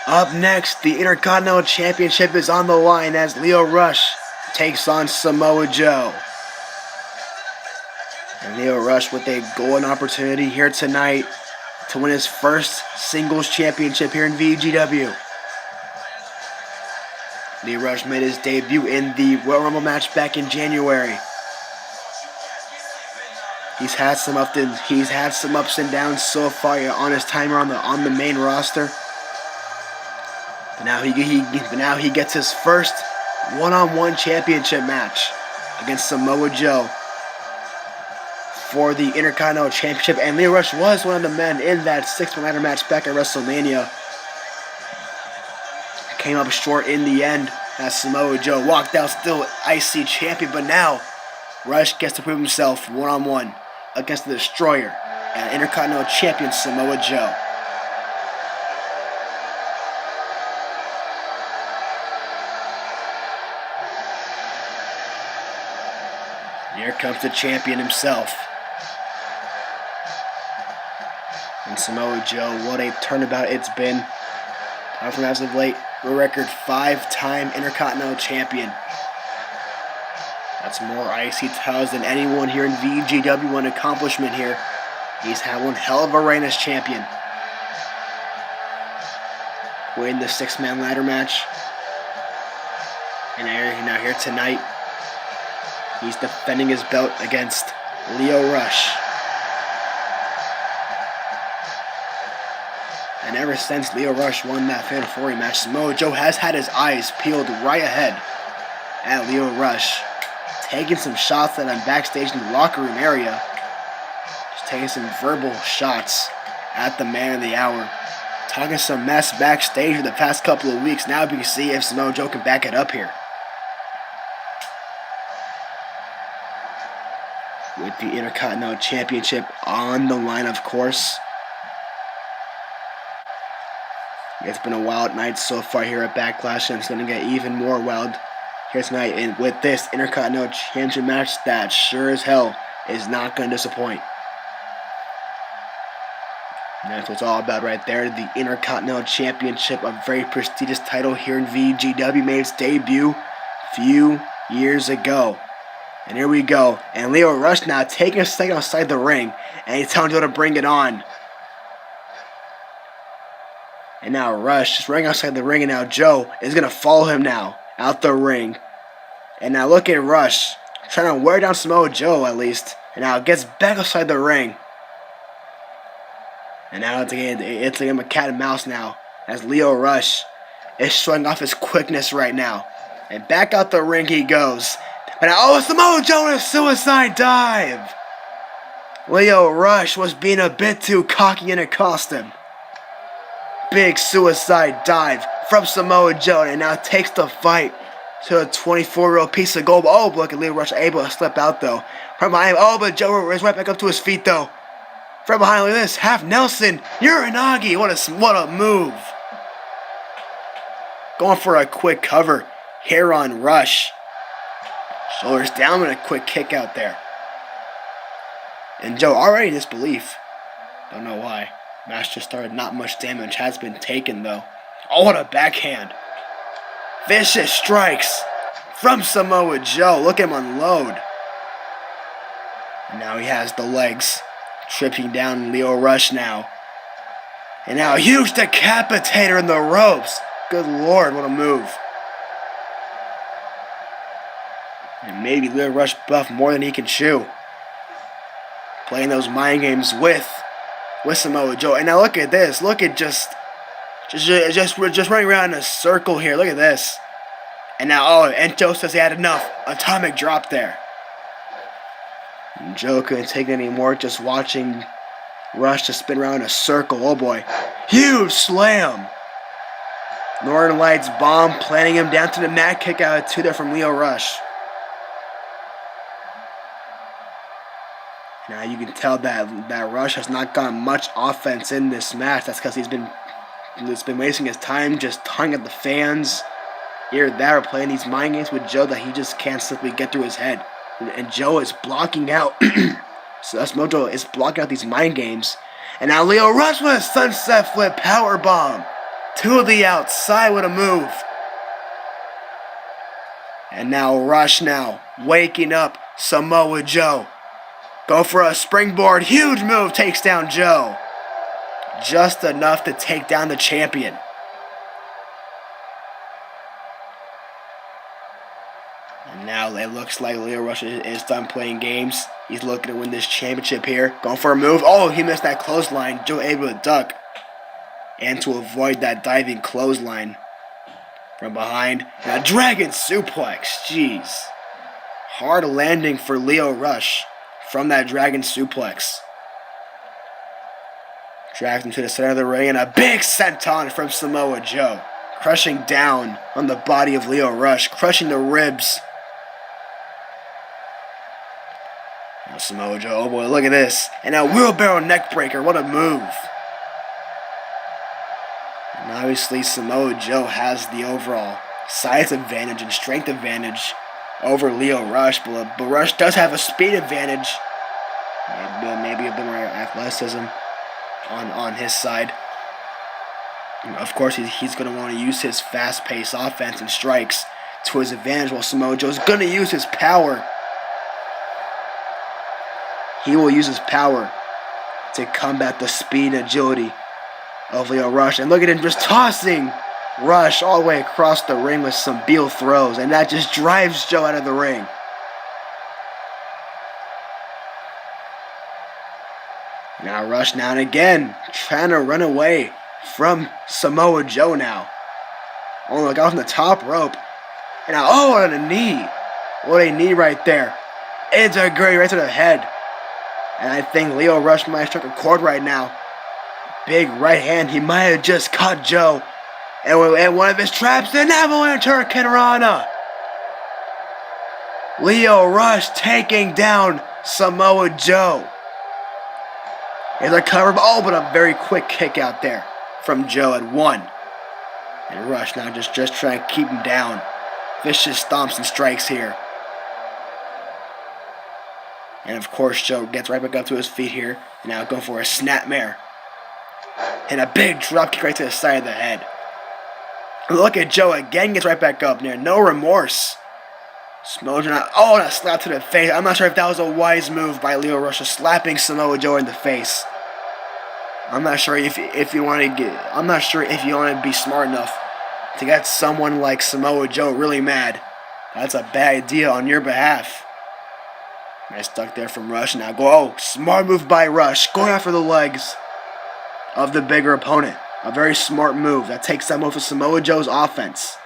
Up next, the Intercontinental Championship is on the line as Lio Rush takes on Samoa Joe. And Lio Rush with a golden opportunity here tonight to win his first singles championship here in VGW. Lio Rush made his debut in the Royal Rumble match back in January. He's had some ups and downs so far on his time on the main roster. But now he gets his first one-on-one championship match against Samoa Joe for the Intercontinental Championship. And Lio Rush was one of the men in that six-man ladder match back at WrestleMania. Came up short in the end as Samoa Joe walked out still IC champion. But now Rush gets to prove himself one-on-one against the Destroyer and Intercontinental Champion Samoa Joe. Here comes the champion himself. And Samoa Joe, what a turnabout it's been. From as of late, a record 5-time Intercontinental Champion. That's more IC titles than anyone here in VGW. An accomplishment here. He's had one hell of a reign as champion. Winning the six-man ladder match. And now here tonight, he's defending his belt against Lio Rush. And ever since Lio Rush won that Fatal 4 match, Samoa Joe has had his eyes peeled right ahead at Lio Rush. Taking some shots at him backstage in the locker room area. Just taking some verbal shots at the man of the hour. Talking some mess backstage for the past couple of weeks. Now we can see if Samoa Joe can back it up here. With the Intercontinental Championship on the line, of course. It's been a wild night so far here at Backlash, and it's going to get even more wild here tonight. And with this Intercontinental Championship match, that sure as hell is not going to disappoint. And that's what it's all about right there. The Intercontinental Championship, a very prestigious title here in VGW, made its debut a few years ago. And here we go. And Lio Rush now taking a second outside the ring. And he's telling Joe to bring it on. And now Rush just running outside the ring. And now Joe is going to follow him now out the ring. And now look at Rush trying to wear down Samoa Joe at least. And now gets back outside the ring. And now it's like a cat and mouse now. As Lio Rush is showing off his quickness right now. And back out the ring he goes. And now, Samoa Joe in a suicide dive. Lio Rush was being a bit too cocky and it cost him. Big suicide dive from Samoa Joe, and now takes the fight to a 24-year-old piece of gold. Oh, look at Lio Rush able to slip out though. From behind him, but Joe is right back up to his feet though. From behind, look at this, half Nelson, Uranagi, what a move. Going for a quick cover here on Rush. Shoulders down with a quick kick out there. And Joe already in disbelief. Don't know why. Match just started. Not much damage has been taken though. Oh, what a backhand. Vicious strikes from Samoa Joe. Look at him unload. And now he has the legs. Tripping down Lio Rush now. And now a huge decapitator in the ropes. Good lord, what a move. And maybe Lio Rush buffed more than he can chew. Playing those mind games with Samoa Joe. And now look at this. Look at just running around in a circle here. Look at this. And now, and Joe says he had enough. Atomic drop there. And Joe couldn't take it anymore. Just watching Rush just spin around in a circle. Oh boy. Huge slam. Northern Lights bomb, planting him down to the mat. Kick out of two there from Lio Rush. Now you can tell that Rush has not gotten much offense in this match. That's because he's been wasting his time just tonguing at the fans here or there, playing these mind games with Joe that he just can't simply get through his head. And Joe is blocking out. So that's Mojo is blocking out these mind games. And now Lio Rush with a sunset flip powerbomb to the outside with a move. And now Rush waking up Samoa Joe. Go for a springboard, huge move, takes down Joe. Just enough to take down the champion. And now it looks like Lio Rush is done playing games. He's looking to win this championship here. Going for a move. Oh, he missed that clothesline. Joe able to duck. And to avoid that diving clothesline from behind. And a dragon suplex. Jeez. Hard landing for Lio Rush from that dragon suplex. Drags him to the center of the ring. And a big senton from Samoa Joe. Crushing down on the body of Lio Rush. Crushing the ribs. Now Samoa Joe, oh boy, look at this. And a wheelbarrow neckbreaker, what a move. And obviously Samoa Joe has the overall size advantage and strength advantage over Lio Rush, but Rush does have a speed advantage. Maybe a bit more athleticism on his side. And of course, he's going to want to use his fast-paced offense and strikes to his advantage, while Samoa Joe's going to use his power. He will use his power to combat the speed and agility of Lio Rush. And look at him just tossing Rush all the way across the ring with some Beal throws. And that just drives Joe out of the ring. Now Rush now and again trying to run away from Samoa Joe now. Oh, look out from the top rope. And now, oh, what a knee. What a knee right there. It's a great right to the head. And I think Lio Rush might have struck a chord right now. Big right hand. He might have just caught Joe. And one of his traps, an avalanche hurricanrana. Lio Rush taking down Samoa Joe. Here's a cover. Oh, but a very quick kick out there from Joe at one. And Rush now just trying to keep him down. Vicious stomps and strikes here. And of course, Joe gets right back up to his feet here. And now going for a snapmare. And a big drop kick right to the side of the head. Look at Joe again, gets right back up near. No remorse. Samoa Joe now, oh, and a slap to the face. I'm not sure if that was a wise move by Lio Rush, slapping Samoa Joe in the face. I'm not sure if you want to be smart enough to get someone like Samoa Joe really mad. That's a bad idea on your behalf. Nice duck there from Rush. Now go. Oh, smart move by Rush. Going after the legs of the bigger opponent. A very smart move that takes some off of Samoa Joe's offense.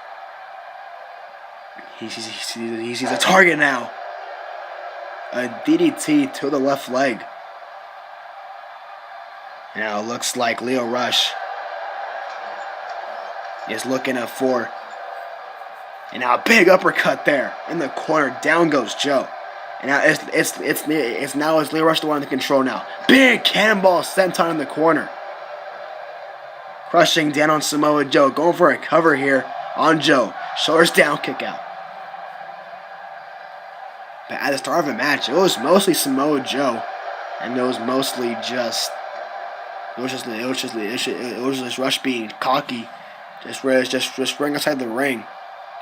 He sees a target now. A DDT to the left leg. Now it looks like Lio Rush is looking up for. And now a big uppercut there in the corner. Down goes Joe. And now it's Lio Rush the one in control now. Big cannonball senton in the corner. Crushing down on Samoa Joe. Going for a cover here on Joe. Shoulders down, kick out. But at the start of the match, it was mostly Samoa Joe. And it was mostly just Rush being cocky. Just running outside the ring.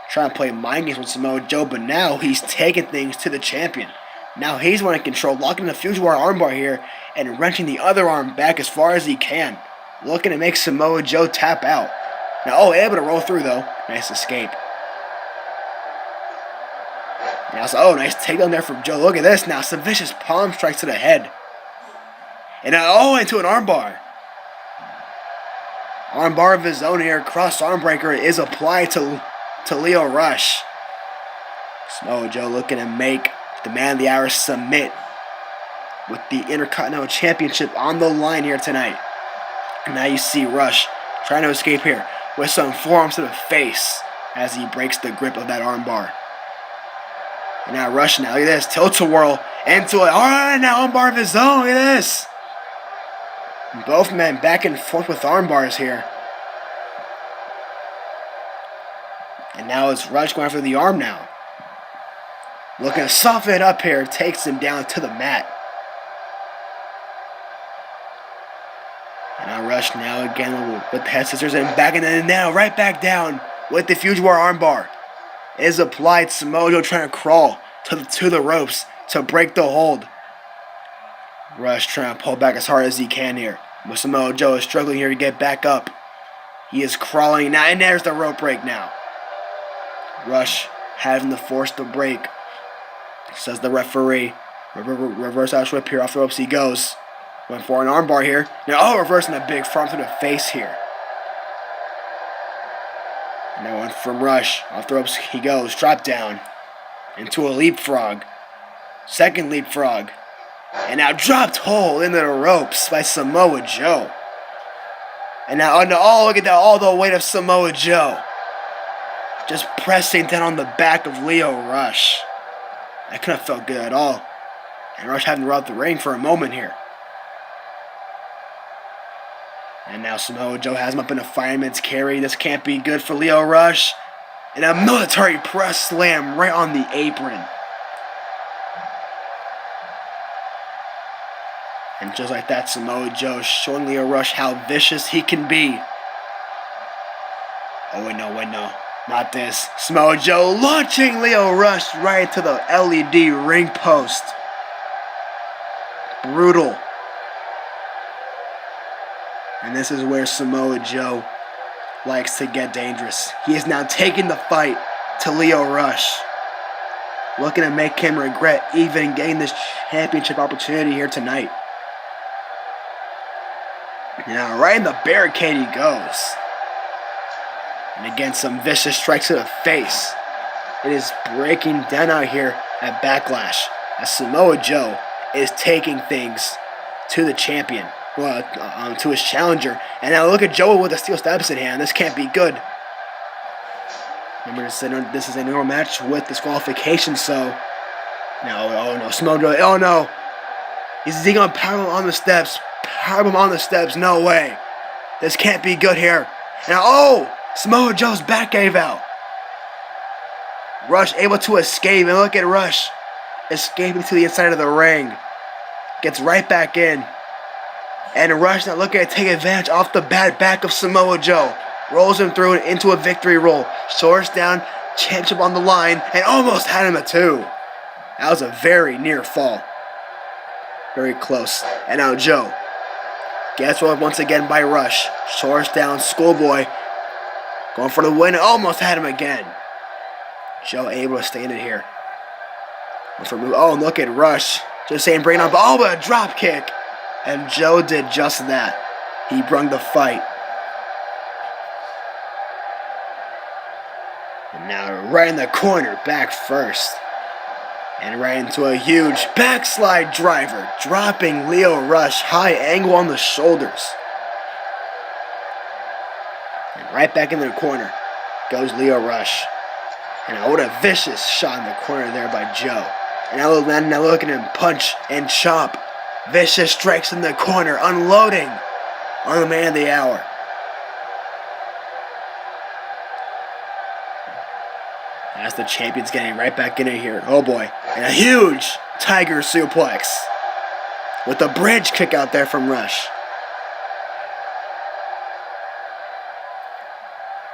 Trying to play mind games with Samoa Joe, but now he's taking things to the champion. Now he's one in control, locking the Fujiwara armbar here and wrenching the other arm back as far as he can. Looking to make Samoa Joe tap out. Now, oh, able to roll through though. Nice escape. Now, oh, nice takedown there from Joe. Look at this now. Some vicious palm strikes to the head. And now, oh, into an armbar. Armbar of his own here. Cross arm breaker is applied to Lio Rush. Samoa Joe looking to make the man of the hour submit with the Intercontinental Championship on the line here tonight. And now you see Rush trying to escape here with some forearms to the face as he breaks the grip of that armbar. And now Rush now, look at this, tilt-a-whirl into it. Alright, now armbar of his own, look at this. Both men back and forth with armbars here. And now it's Rush going after the arm now. Looking to soften it up here. Takes him down to the mat. And now Rush now again with the head scissors and back in and now right back down with the Fuji War armbar. Is applied. Samoa Joe trying to crawl to the ropes to break the hold. Rush trying to pull back as hard as he can here. But Samoa Joe is struggling here to get back up. He is crawling now, and there's the rope break now. Rush having to force the break. Says the referee. Reverse Irish whip here. Off the ropes he goes. Went for an armbar here. Now, reversing a big front to the face here. Now one from Rush. Off the ropes he goes. Drop down. Into a leapfrog. Second leapfrog. And now dropped hole into the ropes by Samoa Joe. And now, look at that, all the weight of Samoa Joe. Just pressing down on the back of Lio Rush. That couldn't have felt good at all. And Rush having to route the ring for a moment here. And now Samoa Joe has him up in a fireman's carry. This can't be good for Lio Rush. And a military press slam right on the apron. And just like that, Samoa Joe showing Lio Rush how vicious he can be. Oh, wait, no. Not this. Samoa Joe launching Lio Rush right into the LED ring post. Brutal. And this is where Samoa Joe likes to get dangerous. He is now taking the fight to Lio Rush. Looking to make him regret even getting this championship opportunity here tonight. Now, right in the barricade he goes. And again, some vicious strikes to the face. It is breaking down out here at Backlash as Samoa Joe is taking things to the champion, to his challenger. And now look at Joe with a steel steps in hand. This can't be good. Remember, this is a normal match with disqualification, so... No, Samoa Joe, oh no. Is he going to powerbomb on the steps? Powerbomb on the steps, no way. This can't be good here. Now, Samoa Joe's back gave out. Rush able to escape, and look at Rush escaping to the inside of the ring. Gets right back in. And Rush now looking to take advantage off the bad back of Samoa Joe. Rolls him through and into a victory roll. Shores down, championship on the line, and almost had him at 2. That was a very near fall. Very close. And now Joe gets rolled once again by Rush. Shores down, Schoolboy. Going for the win, almost had him again. Joe able to stay in it here. Look at Rush. Just saying, bring it up. But a drop kick. And Joe did just that. He brung the fight. And now right in the corner, back first. And right into a huge backslide driver, dropping Lio Rush high angle on the shoulders. And right back into the corner goes Lio Rush. And what a vicious shot in the corner there by Joe. And now look at him punch and chop. Vicious strikes in the corner, unloading on the man of the hour. As the champion's getting right back in it here. Oh boy. And a huge tiger suplex. With a bridge kick out there from Rush.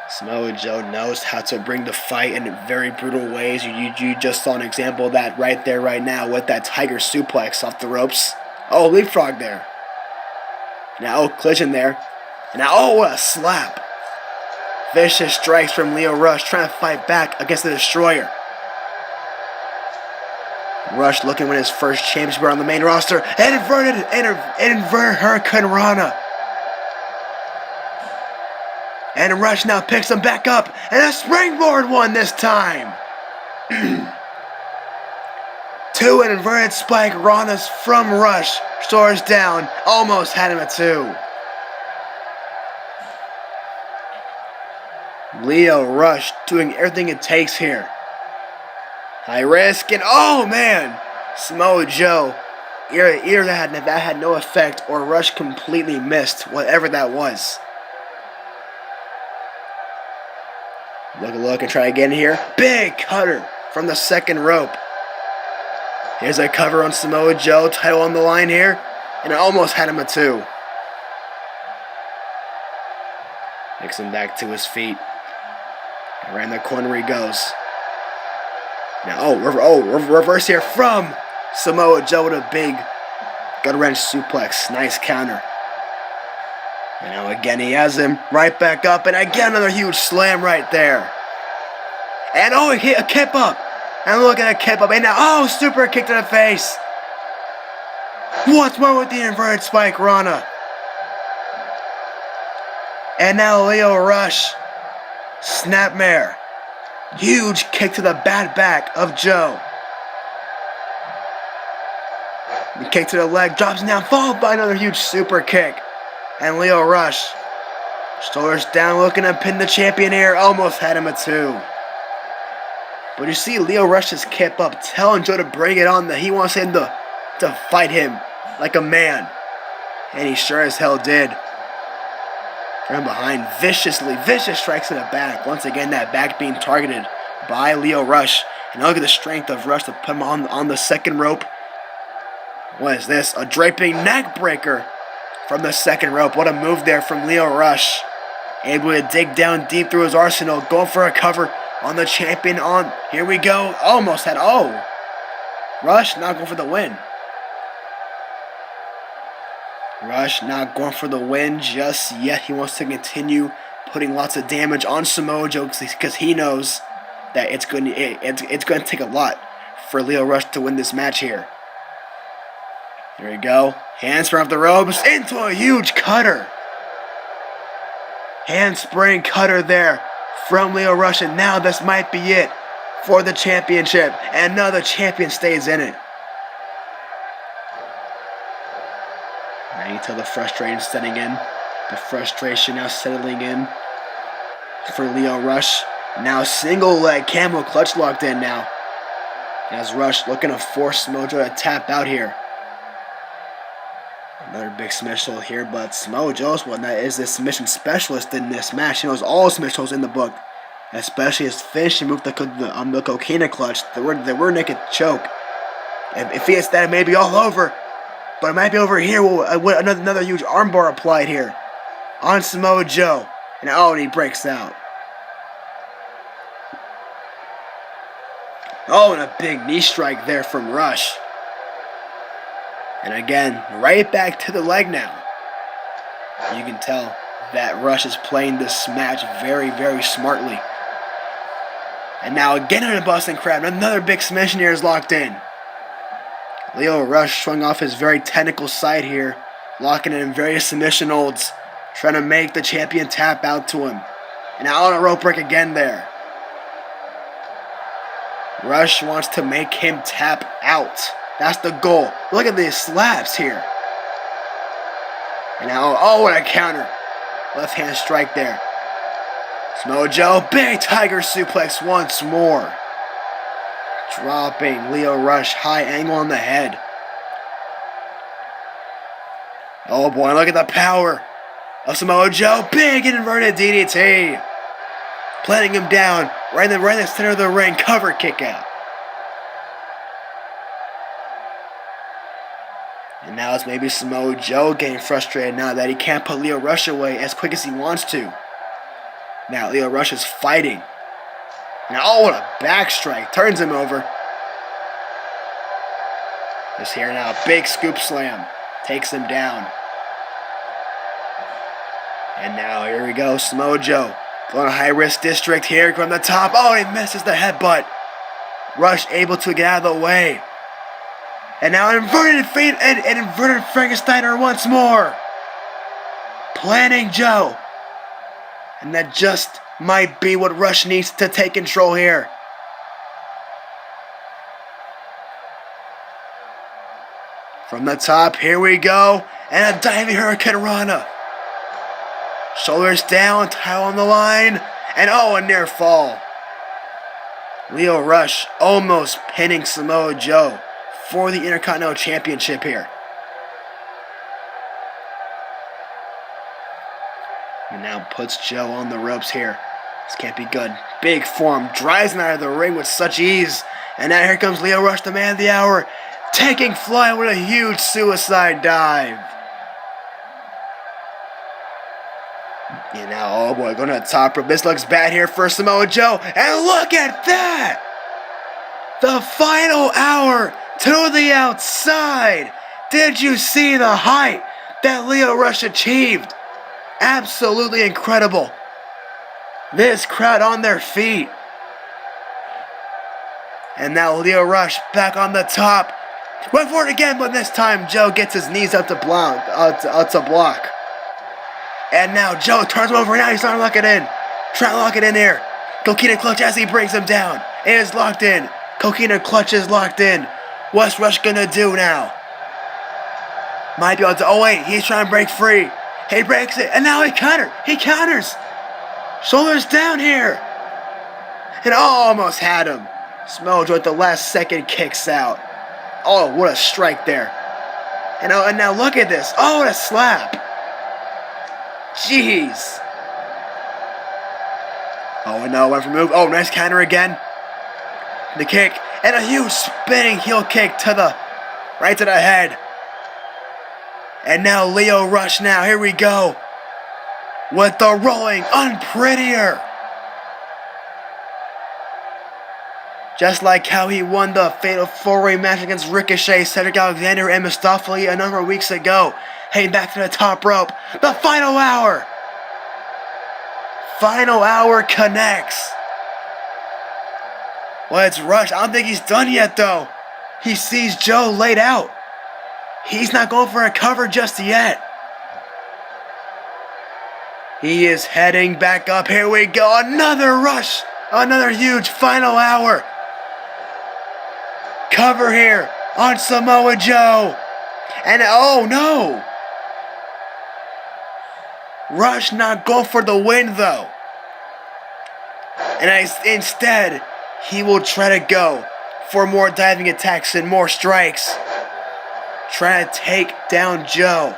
Samoa Joe knows how to bring the fight in very brutal ways. You just saw an example of that right there, right now, with that tiger suplex off the ropes. Leapfrog there. Now, collision there. And now, what a slap. Vicious strikes from Lio Rush, trying to fight back against the Destroyer. Rush looking with his first championship on the main roster. And inverted Hurricane Rana. And Rush now picks him back up. And a springboard one this time. 2 inverted spike Ranas from Rush. Soars down. Almost had him at 2. Lio Rush doing everything it takes here. High risk and man! Samoa Joe. Either that had no effect or Rush completely missed whatever that was. Look and try again here. Big cutter from the second rope. Here's a cover on Samoa Joe. Title on the line here. And it almost had him at 2. Picks him back to his feet. Around the corner he goes. Now, reverse here from Samoa Joe with a big gut wrench suplex. Nice counter. And now again he has him right back up, and again another huge slam right there. And he hit a kip up. And look at a kip up. And now, super kick to the face. What's more with the inverted spike Rana? And now Lio Rush. Snapmare. Huge kick to the bad back of Joe. The kick to the leg, drops down, followed by another huge super kick. And Lio Rush, shoulders down, looking to pin the champion here. Almost had him at 2. But you see Lio Rush's kip up, telling Joe to bring it on, that he wants him to fight him like a man. And he sure as hell did. From behind, vicious strikes to the back. Once again, that back being targeted by Lio Rush. And look at the strength of Rush to put him on the second rope. What is this? A draping neck breaker from the second rope. What a move there from Lio Rush. Able to dig down deep through his arsenal. Going for a cover on the champion. Here we go. Almost had. Rush not going for the win. Rush not going for the win just yet. He wants to continue putting lots of damage on Samoa Joe because he knows that it's going to take a lot for Lio Rush to win this match here. There we go. Handspring off the ropes into a huge cutter. Handspring cutter there from Lio Rush, and now this might be it for the championship. And now the champion stays in it. Now you tell the frustration setting in. The frustration now settling in for Lio Rush. Now single leg camel clutch locked in now. As Rush looking to force Samoa Joe to tap out here. Another big submission hold here, but Samoa Joe is the submission specialist in this match. He knows all submission holds in the book, especially his finishing move, the cocaine clutch, the word naked choke. If he hits that, it may be all over, but it might be over here with another huge armbar applied here on Samoa Joe, and he breaks out. And a big knee strike there from Rush. And again, right back to the leg now. You can tell that Rush is playing this match very, very smartly. And now again on a Boston Crab, another big submission here is locked in. Lio Rush showing off his very technical side here, locking in various submission holds, trying to make the champion tap out to him. And now on a rope break again there. Rush wants to make him tap out. That's the goal. Look at these slaps here. And now, what a counter. Left hand strike there. Samoa Joe, big tiger suplex once more. Dropping Lio Rush, high angle on the head. Oh boy, look at the power of Samoa Joe. Big inverted DDT. Planting him down right in the center of the ring. Cover kick out. And now it's maybe Samoa Joe getting frustrated now that he can't put Lio Rush away as quick as he wants to. Now Lio Rush is fighting. Now, what a back strike. Turns him over. This here now, a big scoop slam. Takes him down. And now here we go, Samoa Joe. Going to high risk district here from the top. He misses the headbutt. Rush able to get out of the way. And now inverted feet and inverted Frankensteiner once more. Planning Joe. And that just might be what Rush needs to take control here. From the top, here we go. And a diving Hurricane Rana. Shoulders down, title on the line. And a near fall. Lio Rush almost pinning Samoa Joe for the Intercontinental Championship here. And now puts Joe on the ropes here. This can't be good. Big form, drives him out of the ring with such ease. And now here comes Lio Rush, the man of the hour, taking flight with a huge suicide dive. And now, oh boy, going to the top rope. This looks bad here for Samoa Joe. And look at that! The final hour to the outside. Did you see the height that Lio Rush achieved? Absolutely incredible. This crowd on their feet. And now Lio Rush back on the top. Went for it again, but this time Joe gets his knees up to block. And now Joe turns him over. Now he's trying to lock it in. Trying to lock it in here. Coquina clutch as he brings him down. It is locked in. Coquina clutch is locked in. What's Rush gonna do now? Might be able to. Oh wait, he's trying to break free. He breaks it, and now he counters. Shoulders down here. And almost had him. Samoa Joe at the last second kicks out. Oh, what a strike there. And now look at this. Oh, what a slap. Jeez. Oh no, went for move. Oh, nice counter again. The kick. And a huge spinning heel kick to the right to the head. And now Lio Rush now. Here we go. With the rolling unprettier. Just like how he won the fatal 4-way match against Ricochet, Cedric Alexander, and Mustafa Ali a number of weeks ago. Heading back to the top rope. The final hour. Final hour connects. Well, it's Rush. I don't think he's done yet, though. He sees Joe laid out. He's not going for a cover just yet. He is heading back up. Here we go. Another Rush. Another huge final hour. Cover here on Samoa Joe. And oh no. Rush not going for the win though. And instead, he will try to go for more diving attacks and more strikes. Trying to take down Joe.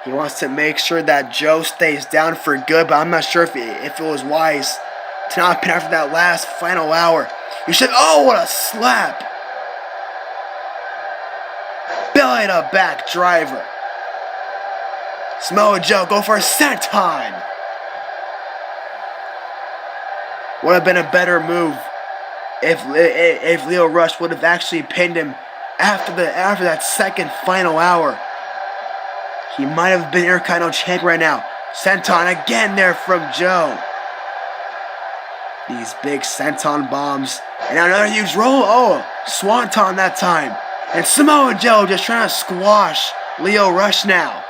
He wants to make sure that Joe stays down for good, but I'm not sure if it was wise to not pin after that last final hour. You should. Oh, what a slap! Belly to back driver. Samoa Joe go for a senton. Would have been a better move if Lio Rush would have actually pinned him after that second final hour. He might have been Intercontinental Champion right now. Senton again there from Joe. These big senton bombs. And another huge roll. Oh, swanton that time. And Samoa Joe just trying to squash Lio Rush now.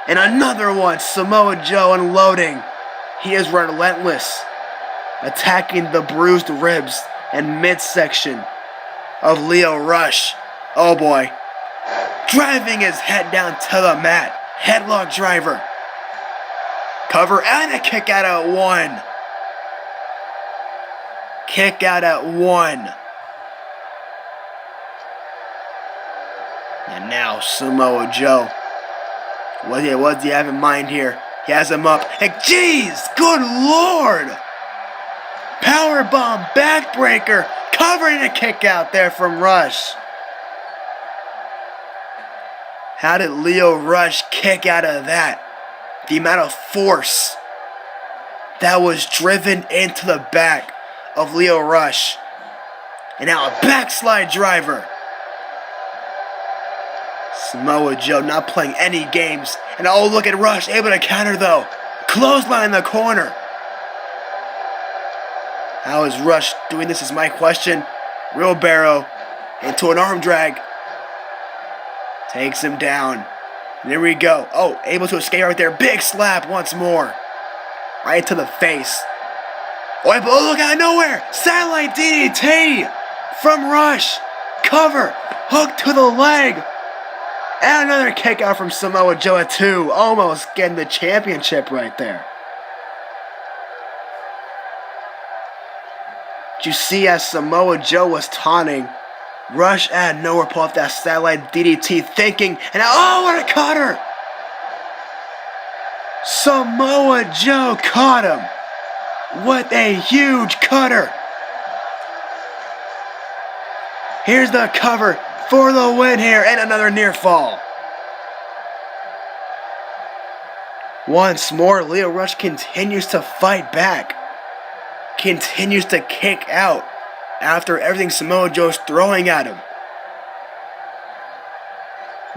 And another one. Samoa Joe unloading. He is relentless. Attacking the bruised ribs and midsection of Lio Rush. Oh boy. Driving his head down to the mat. Headlock driver. Cover and a kick out at one. Kick out at one. And now Samoa Joe. What does he have in mind here? He has him up. And jeez, good lord. Powerbomb, backbreaker. Covering a kick out there from Rush. How did Lio Rush kick out of that? The amount of force that was driven into the back of Lio Rush. And now a backslide driver. Samoa Joe not playing any games. And oh, look at Rush, able to counter though. Clothesline in the corner. How is Rush doing this is my question. Wheelbarrow into an arm drag. Takes him down. And there we go. Oh, able to escape right there. Big slap once more. Right to the face. Oh, look out of nowhere. Satellite DDT from Rush. Cover. Hook to the leg. And another kick out from Samoa Joe at 2. Almost getting the championship right there. Did you see as Samoa Joe was taunting? Rush out of nowhere pulled off that satellite DDT thinking, and oh, what a cutter! Samoa Joe caught him. What a huge cutter. Here's the cover for the win here, and another near fall. Once more, Lio Rush continues to fight back. Continues to kick out after everything Samoa Joe's throwing at him.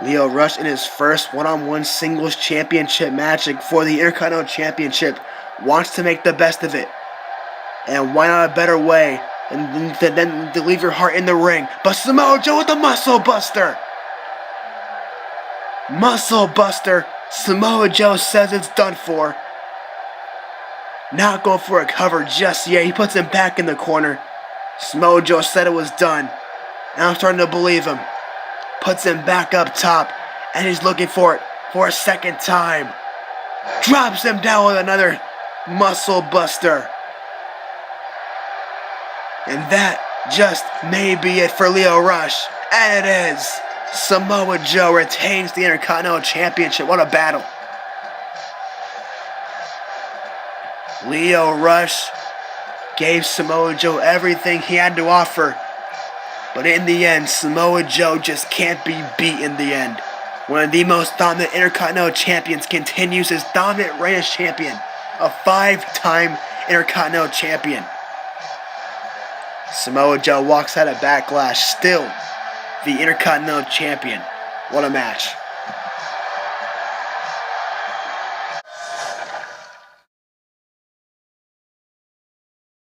Lio Rush in his first one-on-one singles championship match for the Intercontinental Championship wants to make the best of it. And why not a better way than to leave your heart in the ring? But Samoa Joe with the Muscle Buster. Muscle Buster. Samoa Joe says it's done for. Not going for a cover just yet. He puts him back in the corner. Samoa Joe said it was done. And I'm starting to believe him. Puts him back up top. And he's looking for it for a second time. Drops him down with another Muscle Buster. And that just may be it for Lio Rush. And it is. Samoa Joe retains the Intercontinental Championship. What a battle. Lio Rush gave Samoa Joe everything he had to offer. But in the end, Samoa Joe just can't be beat in the end. One of the most dominant Intercontinental champions continues his dominant reign as champion. A 5-time Intercontinental champion. Samoa Joe walks out of Backlash still the Intercontinental champion. What a match.